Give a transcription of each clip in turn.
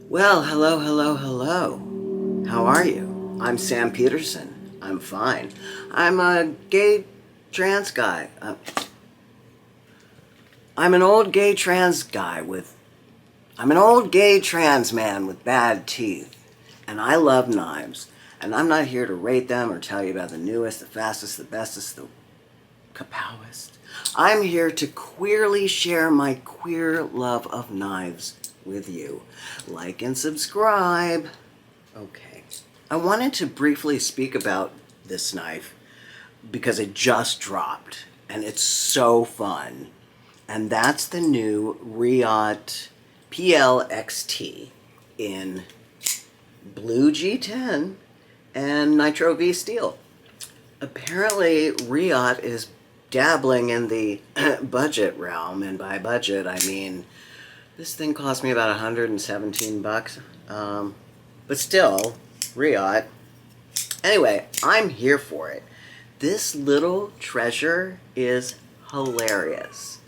Well, hello, hello, hello. How are you? I'm Sam Peterson. I'm fine. I'm a gay trans guy. I'm an old gay trans guy with... I'm an old gay trans man with bad teeth. And I love knives. And I'm not here to rate them or tell you about the newest, the fastest, the bestest, the kapowest. I'm here to queerly share my queer love of knives with you. Like and subscribe. Okay. I wanted to briefly speak about this knife because it just dropped and it's so fun. And that's the new REATE PL-XT in blue G10 and nitro V steel. Apparently REATE is dabbling in the budget realm, and by budget I mean this thing cost me about 117 bucks. But still, REATE. Anyway, I'm here for it. This little treasure is hilarious.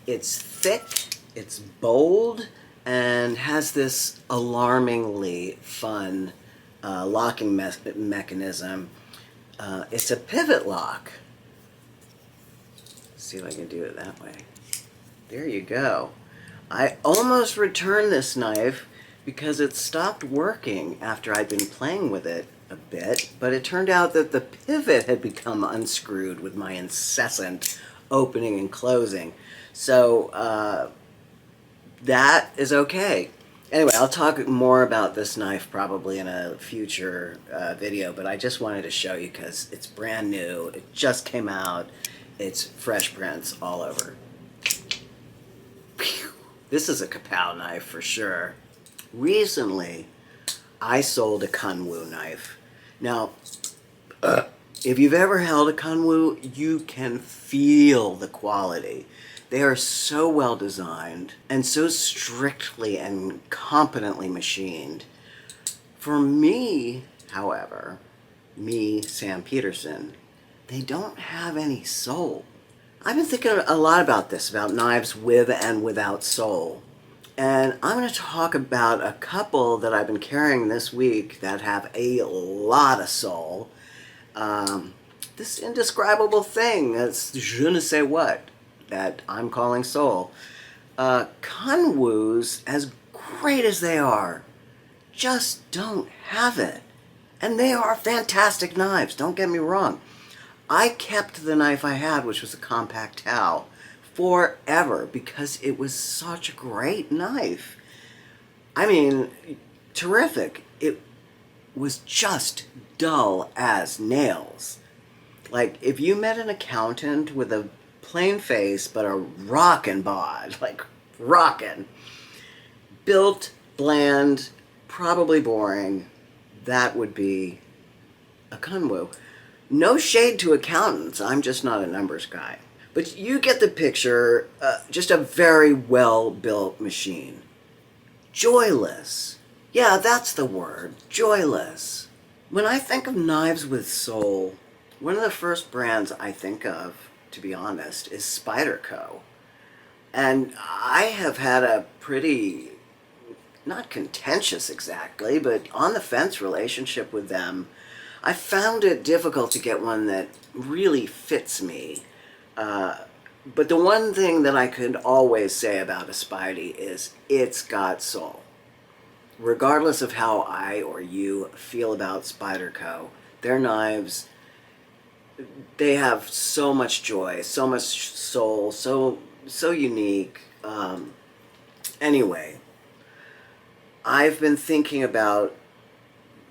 It's thick, it's bold, and has this alarmingly fun locking mechanism. It's a pivot lock. Let's see if I can do it that way. There you go. I almost returned this knife because it stopped working after I'd been playing with it a bit, but it turned out that the pivot had become unscrewed with my incessant opening and closing. So that is okay. Anyway, I'll talk more about this knife probably in a future video, but I just wanted to show you because it's brand new. It just came out. It's fresh prints all over. Phew. This is a kapow knife for sure. Recently, I sold a Kunwu knife. Now, if you've ever held a Kunwu, you can feel the quality. They are so well designed and so strictly and competently machined. For me, however, me, Sam Peterson, they don't have any soul. I've been thinking a lot about this, about knives with and without soul. And I'm going to talk about a couple that I've been carrying this week that have a lot of soul. This indescribable thing, that's je ne sais what, that I'm calling soul. Kunwus, as great as they are, just don't have it. And they are fantastic knives, don't get me wrong. I kept the knife I had, which was a compact towel, forever because it was such a great knife. I mean, terrific. It was just dull as nails. Like, if you met an accountant with a plain face but a rockin' bod, like rockin', built, bland, probably boring, that would be a Kunwu. No shade to accountants, I'm just not a numbers guy. But you get the picture, just a very well-built machine. Joyless. Yeah, that's the word, joyless. When I think of knives with soul, one of the first brands I think of, to be honest, is Spyderco. And I have had a pretty, not contentious exactly, but on the fence relationship with them. I found it difficult to get one that really fits me. But the one thing that I could always say about a Spydie is it's got soul. Regardless of how I or you feel about Spyderco, their knives, they have so much joy, so much soul, so unique. Anyway, I've been thinking about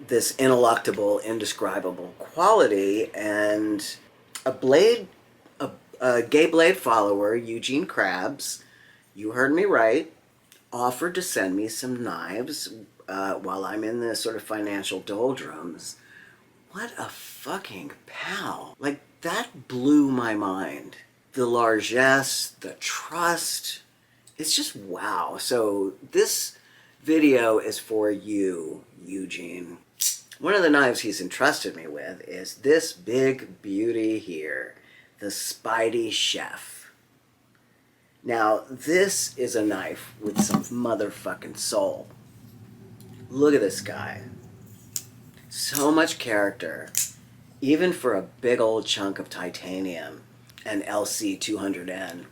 this ineluctable, indescribable quality, and a gay blade follower, Eugene Krabs, you heard me right, offered to send me some knives while I'm in the sort of financial doldrums. What a fucking pal. Like, that blew my mind. The largesse, the trust, it's just wow. So this video is for you, Eugene. One of the knives he's entrusted me with is this big beauty here, the Spydie Chef. Now, this is a knife with some motherfucking soul. Look at this guy. So much character, even for a big old chunk of titanium, an LC200N.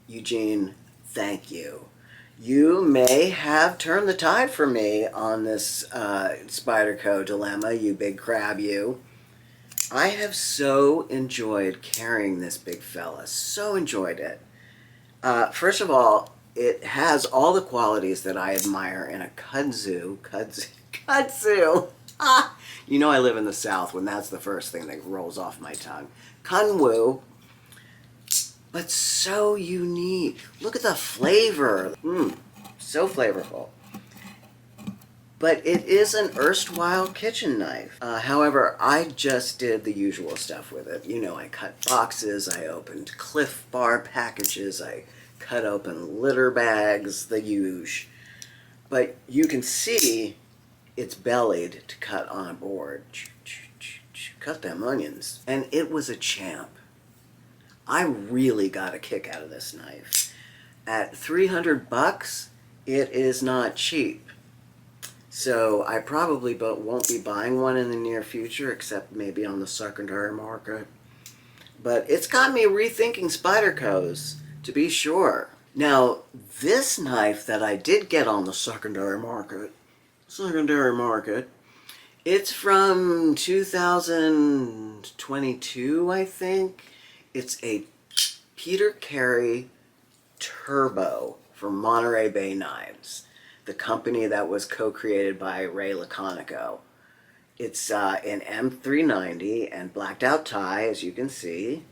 Eugene, thank you. You may have turned the tide for me on this Spyderco dilemma, you big crab, you. I have so enjoyed carrying this big fella. So enjoyed it. First of all, it has all the qualities that I admire in a kudzu. Kudzu! Ah! You know I live in the South when that's the first thing that rolls off my tongue. Kunwu. But so unique. Look at the flavor. So flavorful. But it is an erstwhile kitchen knife. However, I just did the usual stuff with it. You know, I cut boxes, I opened Cliff Bar packages, I cut open litter bags, the huge. But you can see it's bellied to cut on a board. Cut them onions. And it was a champ. I really got a kick out of this knife. At $300, it is not cheap. So I probably won't be buying one in the near future, except maybe on the secondary market. But it's got me rethinking Spydercos, to be sure. Now, this knife that I did get on the secondary market, it's from 2022, I think. It's a Carey Turbo from Monterey Bay Knives, the company that was co-created by Ray Laconico. It's an M390 and blacked out tie, as you can see,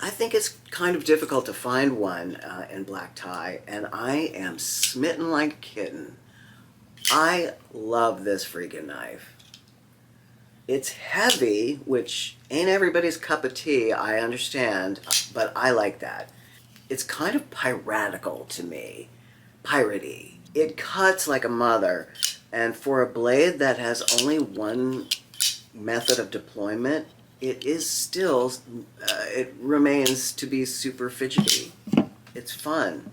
I think it's kind of difficult to find one in black tie, and I am smitten like a kitten. I love this freaking knife. It's heavy, which ain't everybody's cup of tea, I understand, but I like that. It's kind of piratical to me. Piratey. It cuts like a mother, and for a blade that has only one method of deployment, it is still, it remains to be super fidgety. It's fun.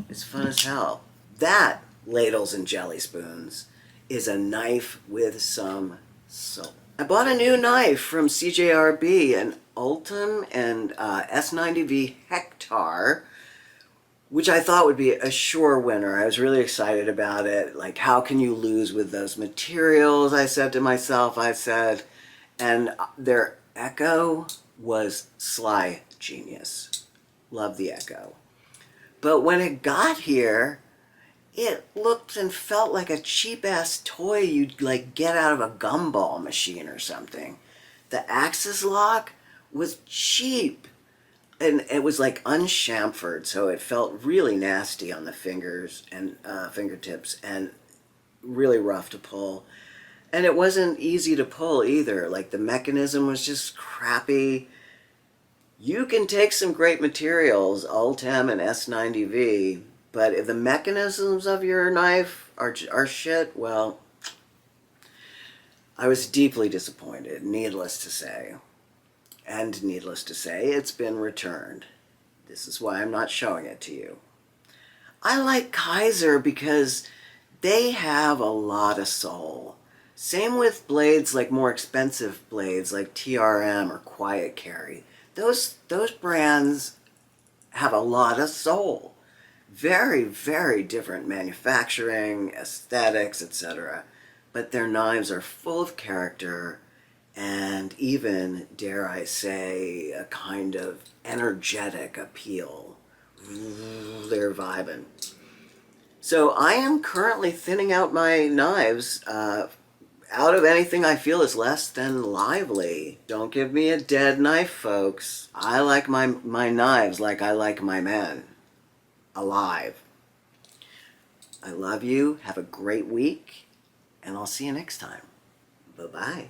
It's fun as hell. That, ladles and jelly spoons, is a knife with some soul. I bought a new knife from CJRB, an Ultim and S90V Hector, which I thought would be a sure winner. I was really excited about it. Like, how can you lose with those materials, I said to myself, and their Echo was sly genius. Love the Echo. But when it got here, it looked and felt like a cheap-ass toy you'd like get out of a gumball machine or something. The axis lock was cheap. And it was like unchamfered, so it felt really nasty on the fingers and fingertips, and really rough to pull. And it wasn't easy to pull either. Like, the mechanism was just crappy. You can take some great materials, Ultim and S90V, but if the mechanisms of your knife are shit, well, I was deeply disappointed, needless to say. And needless to say, it's been returned. This is why I'm not showing it to you. I like Kaiser because they have a lot of soul. Same with blades, like more expensive blades like TRM or Quiet Carry. Those brands have a lot of soul. Very, very different manufacturing, aesthetics, etc. But their knives are full of character, and even, dare I say, a kind of energetic appeal. They're vibing. So I am currently thinning out my knives out of anything I feel is less than lively. Don't give me a dead knife, folks. I like my knives like I like my men. Alive. I love you. Have a great week, and I'll see you next time. Bye-bye.